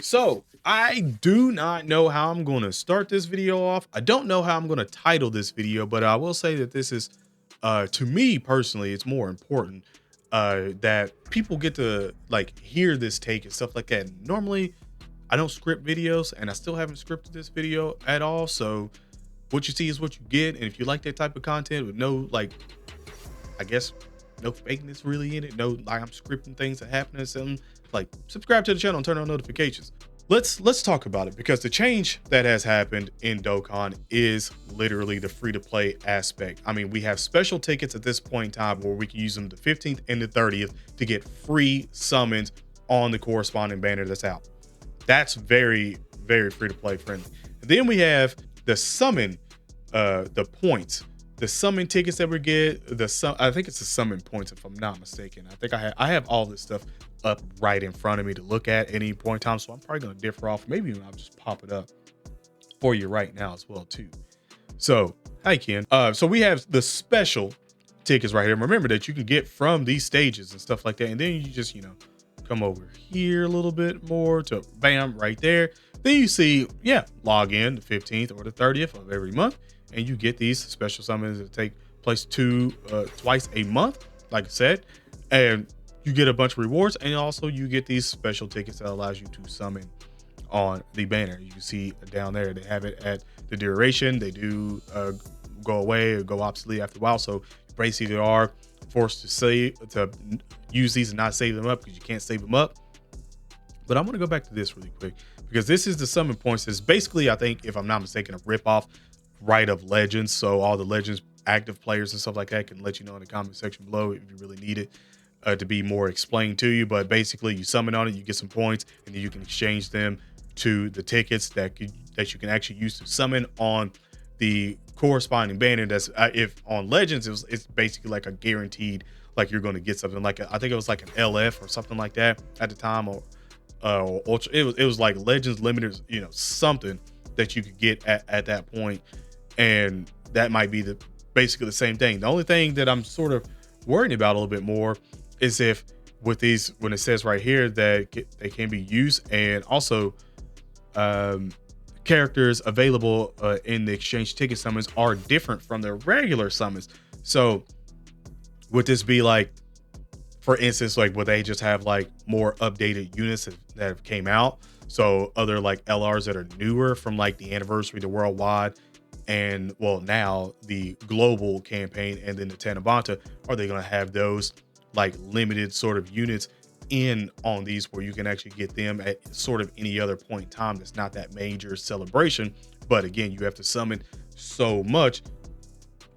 So I do not know how I'm going to start this video off. I don't know how I'm going to title this video, but I will say that this is, to me personally, it's more important that people get to like hear this take and stuff like that. Normally, I don't script videos, and I still haven't scripted this video at all. So what you see is what you get, and if you like that type of content with no like, I guess, no fakeness really in it, no like I'm scripting things that happen or something, like subscribe to the channel and turn on notifications. Let's talk about it, because the change that has happened in Dokkan is literally the free to play aspect. I mean, we have special tickets at this point in time where we can use them the 15th and the 30th to get free summons on the corresponding banner that's out. That's very, very free to play friendly. And then we have the summon, the points, the summon tickets that we get. I think it's the summon points, if I'm not mistaken. I think I have all this stuff up right in front of me to look at any point in time. So I'm probably gonna differ off. Maybe even I'll just pop it up for you right now as well too. So hi Ken. So we have the special tickets right here. Remember that you can get from these stages and stuff like that. And then you just, come over here a little bit more to bam right there. Then you see, yeah, log in the 15th or the 30th of every month, and you get these special summons that take place twice a month, like I said, and you get a bunch of rewards, and also you get these special tickets that allows you to summon on the banner. You can see down there they have it at the duration. They do go away or go obsolete after a while, so you basically are forced to use these and not save them up because you can't save them up. But I'm going to go back to this really quick, because this is the summon points. It's basically, I think, if I'm not mistaken, a ripoff right of Legends. So all the Legends active players and stuff like that can let you know in the comment section below if you really need it to be more explained to you. But basically, you summon on it, you get some points, and then you can exchange them to the tickets that you can actually use to summon on the corresponding banner. That's if on Legends it's basically like a guaranteed, like you're going to get something like I think it was like an LF or something like that at the time, or Ultra. It was like Legends Limited, something that you could get at that point, and that might be basically the same thing. The only thing that I'm sort of worrying about a little bit more is if with these, when it says right here that they can be used, and also characters available in the exchange ticket summons are different from the regular summons. So would this be like, for instance, like would they just have like more updated units that have came out? So other like LRs that are newer from like the anniversary, the worldwide, and well now the global campaign, and then the Tanabanta, are they going to have those like limited sort of units in on these where you can actually get them at sort of any other point in time that's not that major celebration? But again, you have to summon so much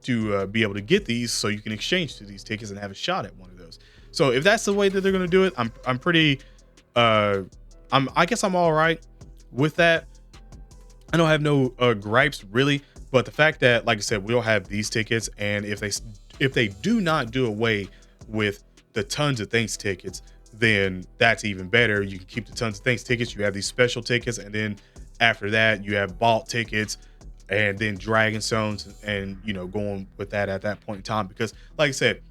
to be able to get these, so you can exchange to these tickets and have a shot at one of those. So if that's the way that they're going to do it, I'm pretty I guess I'm all right with that. I don't have no gripes really, but the fact that, like I said, we'll have these tickets, and if they do not do away with the tons of things tickets, then that's even better. You can keep the tons of things tickets. You have these special tickets, and then after that you have vault tickets, and then Dragon Stones, and going with that at that point in time. Because like I said,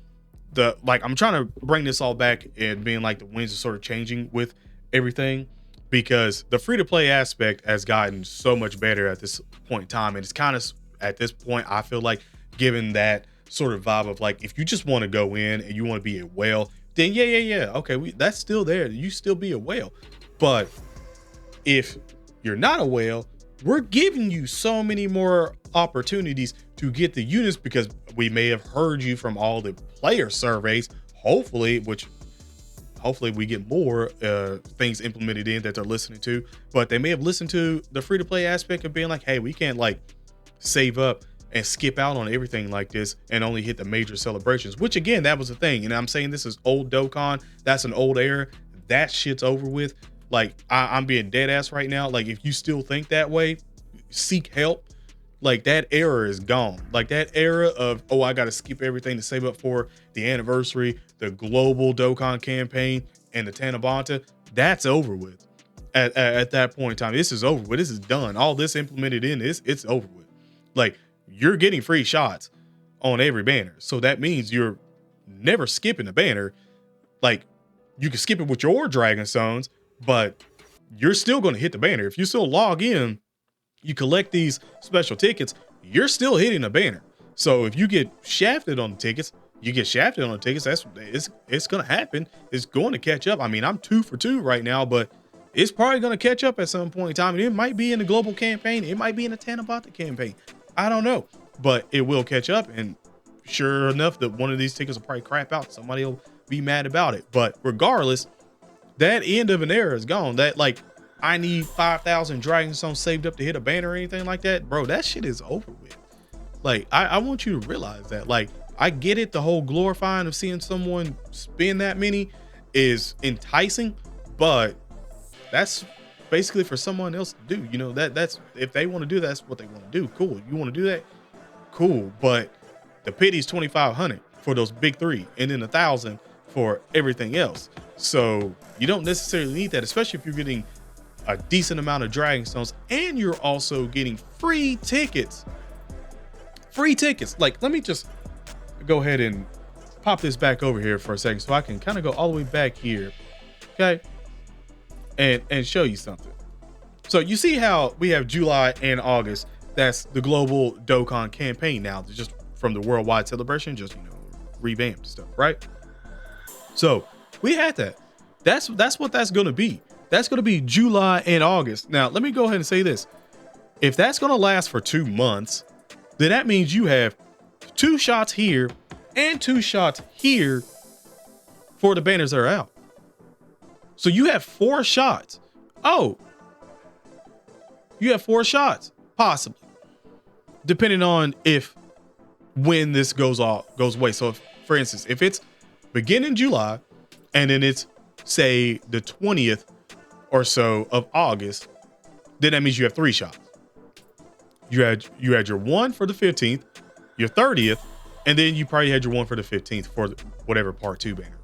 I'm trying to bring this all back and being like the winds are sort of changing with everything, because the free to play aspect has gotten so much better at this point in time. And it's kind of at this point, I feel like, given that sort of vibe of like, if you just want to go in and you want to be a whale, then yeah, okay, that's still there. You still be a whale. But if you're not a whale, we're giving you so many more opportunities to get the units, because we may have heard you from all the player surveys, hopefully we get more things implemented in that they're listening to. But they may have listened to the free to play aspect of being like, hey, we can't like save up and skip out on everything like this and only hit the major celebrations, which again, that was the thing. And I'm saying this is old Dokkan. That's an old era. That shit's over with. Like I'm being dead ass right now. Like if you still think that way, seek help. Like that era is gone. Like that era of, oh, I got to skip everything to save up for the anniversary, the global Dokkan campaign, and the Tanabanta, that's over with. At that point in time, this is over with. This is done. All this implemented in this, it's over with. Like you're getting free shots on every banner. So that means you're never skipping a banner. Like you can skip it with your Dragon Stones, but you're still going to hit the banner. If you still log in, you collect these special tickets, you're still hitting a banner. So if you get shafted on the tickets, you get shafted on the tickets. It's going to happen. It's going to catch up. I mean, I'm 2 for 2 right now, but it's probably going to catch up at some point in time. And it might be in the global campaign. It might be in the Tanabata campaign. I don't know, but it will catch up. And sure enough, that one of these tickets will probably crap out. Somebody will be mad about it. But regardless, that end of an era is gone. That, like, I need 5,000 Dragon Stones saved up to hit a banner or anything like that, bro, that shit is over with. Like, I want you to realize that. Like, I get it, the whole glorifying of seeing someone spend that many is enticing, but that's basically for someone else to do. You know, that's if they want to do that, that's what they want to do. Cool. You want to do that? Cool. But the pity's 2,500 for those big three, and then 1,000 for everything else. So you don't necessarily need that, especially if you're getting a decent amount of Dragon Stones and you're also getting free tickets. Free tickets. Like, let me just go ahead and pop this back over here for a second so I can kind of go all the way back here. Okay. And show you something. So you see how we have July and August. That's the global Dokkan campaign now, just from the worldwide celebration, just, you know, revamped stuff, right? So we had that. That's what that's going to be. That's going to be July and August. Now, let me go ahead and say this. If that's going to last for 2 months, then that means you have 2 shots here and 2 shots here for the banners that are out. So you have 4 shots. Oh, you have 4 shots, possibly, depending on when this goes away. So if, for instance, if it's beginning July and then it's, say, the 20th or so of August, then that means you have 3 shots. You had your one for the 15th, your 30th, and then you probably had your one for the 15th for whatever part 2 banner.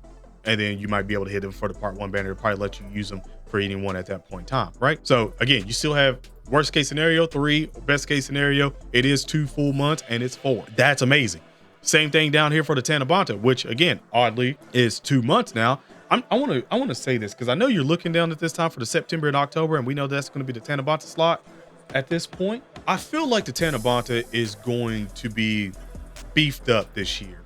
And then you might be able to hit them for the part 1 banner to probably let you use them for any one at that point in time, right? So again, you still have worst case scenario 3, best case scenario, it is 2 full months and it's 4. That's amazing. Same thing down here for the Tanabata, which again, oddly, is 2 months now. I want to say this because I know you're looking down at this time for the September and October, and we know that's going to be the Tanabata slot at this point. I feel like the Tanabata is going to be beefed up this year.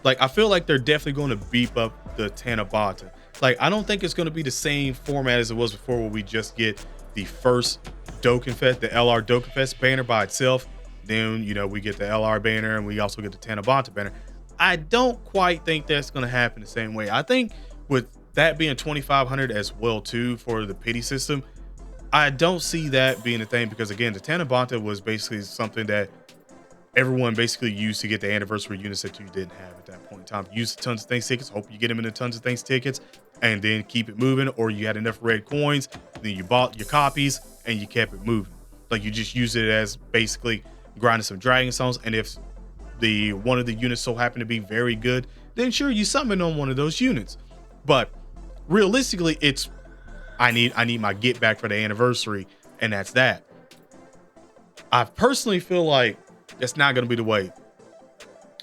Like, I feel like they're definitely going to beef up the Tanabata. Like, I don't think it's going to be the same format as it was before, where we just get the first Dokkan Fest, the LR Dokkan Fest banner by itself. Then, you know, we get the LR banner and we also get the Tanabata banner. I don't quite think that's going to happen the same way. I think with that being 2,500 as well too for the pity system, I don't see that being a thing, because again, the Tanabata was basically something that everyone basically used to get the anniversary units that you didn't have at that point in time. Use tons of things tickets, hope you get them in the tons of things tickets, and then keep it moving. Or you had enough red coins, then you bought your copies and you kept it moving. Like, you just use it as basically grinding some Dragon Stones, and if the one of the units so happened to be very good, then sure, you summon on one of those units. But realistically, it's I need my get back for the anniversary, and that's that. I personally feel like that's not going to be the way.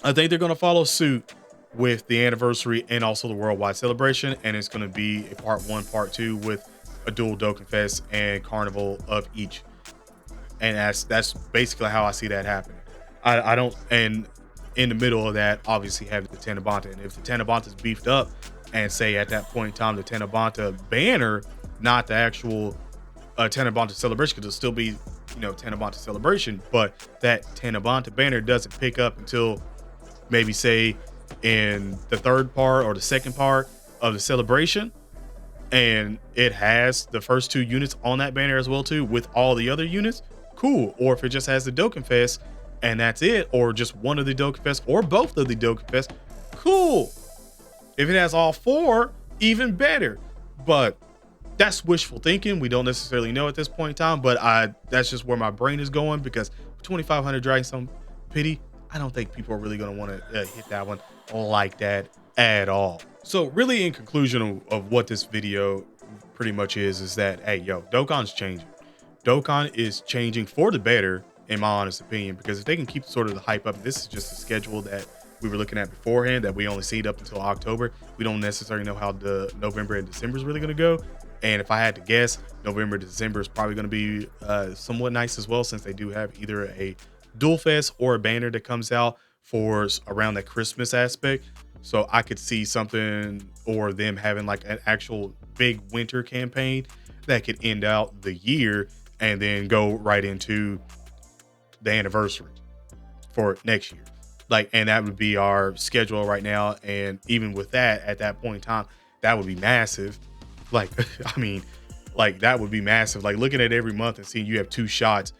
I think they're going to follow suit with the anniversary and also the worldwide celebration, and it's going to be a part 1, part 2 with a dual Dokkan Fest and carnival of each. And that's basically how I see that happening. I don't, and in the middle of that, obviously have the Tanabata. And if the Tanabata is beefed up, and say at that point in time the Tanabata banner, not the actual Tanabata celebration, because it'll still be, you know, Tanabata celebration, but that Tanabata banner doesn't pick up until maybe say in the 3rd part or the 2nd part of the celebration, and it has the first 2 units on that banner as well too with all the other units, cool. Or if it just has the Dokkan Fest and that's it, or just one of the Dokkan Fest or both of the Dokkan Fest, cool. If it has all 4, even better. But that's wishful thinking. We don't necessarily know at this point in time, but that's just where my brain is going, because 2,500 Dragon Stone pity, I don't think people are really going to want to hit that one like that at all. So really, in conclusion of what this video pretty much is that, hey, yo, Dokkan's changing. Dokkan is changing for the better, in my honest opinion, because if they can keep sort of the hype up, this is just a schedule that we were looking at beforehand that we only see up until October. We don't necessarily know how the November and December is really going to go. And if I had to guess, November, December is probably going to be somewhat nice as well, since they do have either a Dual Fest or a banner that comes out for around that Christmas aspect. So I could see something, or them having like an actual big winter campaign that could end out the year and then go right into the anniversary for next year. Like, and that would be our schedule right now. And even with that, at that point in time, that would be massive. Like, I mean, like that would be massive. Like looking at every month and seeing you have 2 shots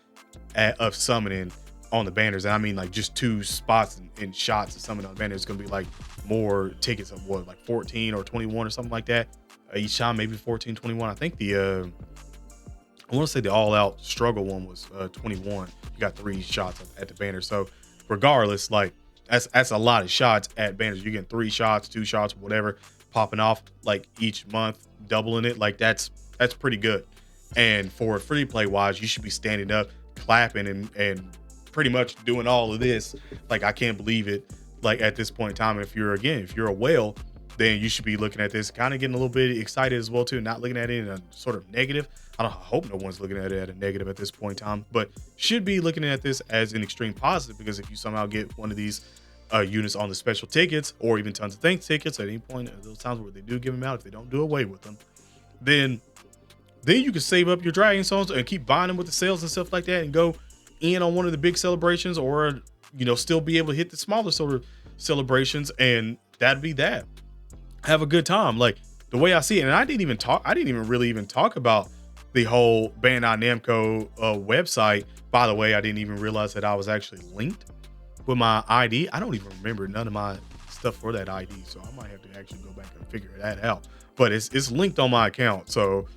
of summoning on the banners. And I mean, like just 2 spots and shots of summoning on the banners. It's going to be like more tickets of what, like 14 or 21 or something like that. Each time, maybe 14, 21. I think I want to say the all out struggle one was 21. You got 3 shots at the banner. So regardless, like that's a lot of shots at banners. You're getting 3 shots, 2 shots, whatever, popping off like each month, doubling it. Like that's pretty good. And for free play wise, you should be standing up, clapping and pretty much doing all of this. Like I can't believe it. Like at this point in time, if you're a whale, then you should be looking at this kind of getting a little bit excited as well too, not looking at it in a sort of negative. I hope no one's looking at it at a negative at this point in time, but should be looking at this as an extreme positive, because if you somehow get one of these units on the special tickets, or even tons of thanks tickets at any point at those times where they do give them out, if they don't do away with them, then you can save up your Dragon Stones and keep buying them with the sales and stuff like that, and go in on one of the big celebrations, or still be able to hit the smaller sort of celebrations, and that'd be that. Have a good time. Like the way I see it, and I didn't even really talk about the whole Bandai Namco website. By the way, I didn't even realize that I was actually linked with my ID. I don't even remember none of my stuff for that ID, so I might have to actually go back and figure that out. But it's linked on my account. So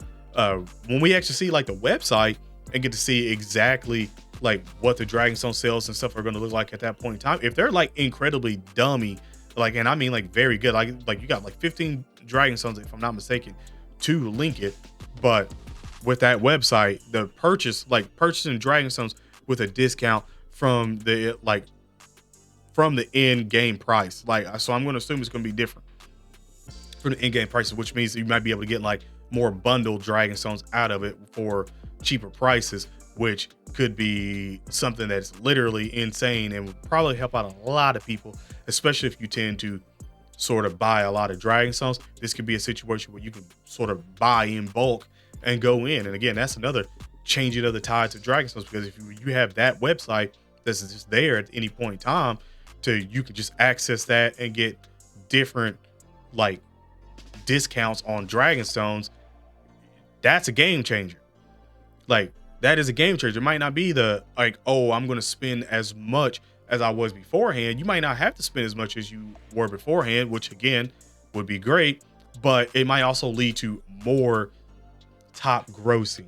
when we actually see like the website and get to see exactly like what the Dragonstone sales and stuff are going to look like at that point in time, if they're like incredibly dummy, like, and I mean like very good, like you got like 15 Dragonstones, if I'm not mistaken, to link it. But with that website, the purchasing Dragonstones with a discount from the in-game price, like, so I'm going to assume it's going to be different from the in-game prices, which means you might be able to get like more bundled Dragonstones out of it for cheaper prices, which could be something that's literally insane and would probably help out a lot of people, especially if you tend to sort of buy a lot of Dragonstones. This could be a situation where you can sort of buy in bulk and go in. And again, that's another changing of the tides of Dragonstones, because if you have that website that's just there at any point in time, you can just access that and get different like discounts on Dragonstones. That's a game changer. Like that is a game changer. It might not be the like, oh, I'm going to spend as much as I was beforehand. You might not have to spend as much as you were beforehand, which again would be great, but it might also lead to more top grossing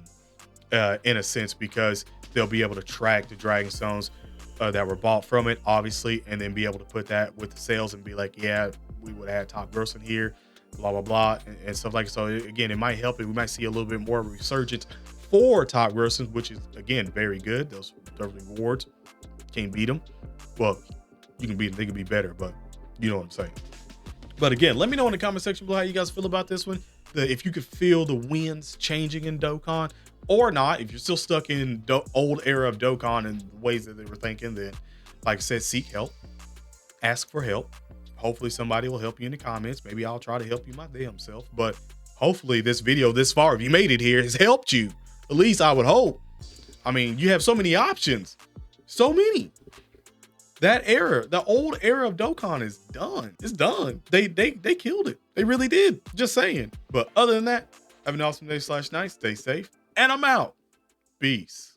in a sense, because they'll be able to track the Dragonstones that were bought from it, obviously, and then be able to put that with the sales and be like, yeah, we would have top grossing here, blah blah blah, and stuff like that. So again, it might help it. We might see a little bit more of a resurgence for top grossing, which is again very good. Those rewards, can't beat them. Well, you can beat them, they can be better, but you know what I'm saying. But again, let me know in the comment section below how you guys feel about this one. If you could feel the winds changing in Dokkan or not. If you're still stuck in old era of Dokkan and the ways that they were thinking, then like I said, seek help, ask for help. Hopefully somebody will help you in the comments. Maybe I'll try to help you my damn self, but hopefully this video this far, if you made it here, has helped you. At least I would hope. I mean, you have so many options, so many. That era, the old era of Dokkan is done. It's done. They killed it. They really did. Just saying. But other than that, have an awesome day / night. Stay safe. And I'm out. Peace.